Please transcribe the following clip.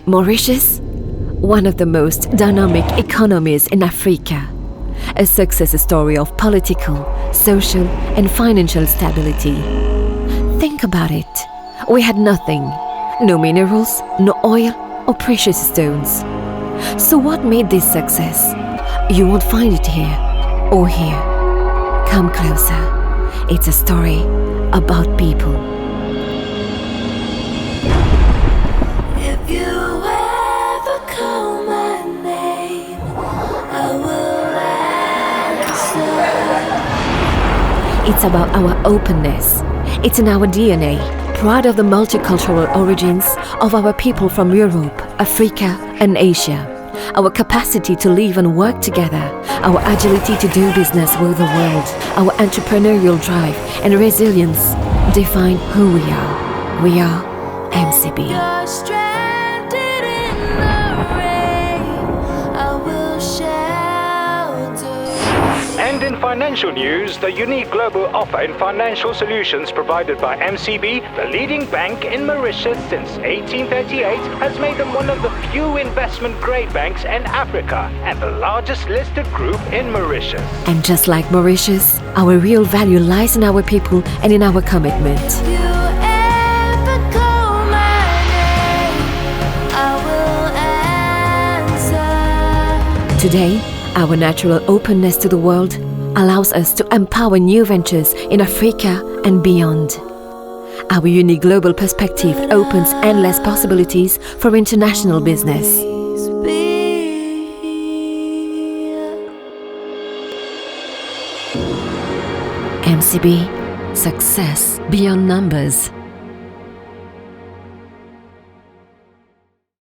Mauritius, one of the most dynamic economies in Africa, a success story of political, social and financial stability. Think about it. We had nothing, no minerals, no oil or precious stones. So what made this success? You won't find it here or here. Come closer. It's a story about people. If you ever call my name, I will answer. It's about our openness. It's in our DNA, proud of the multicultural origins of our people from Europe, Africa and Asia. Our capacity to live and work together, our agility to do business with the world, our entrepreneurial drive and resilience define who we are. We are MCB. You're stranded in the rain, I will shelter. And in financial news, the unique global offer in financial solutions provided by MCB, the leading bank in Mauritius since 1838, has made them one of the few investment-grade banks in Africa and the largest listed group in Mauritius. And just like Mauritius, our real value lies in our people and in our commitment. If you ever call my name, I will answer. Today, our natural openness to the world allows us to empower new ventures in Africa and beyond. Our unique global perspective opens endless possibilities for international business. MCB, success beyond numbers.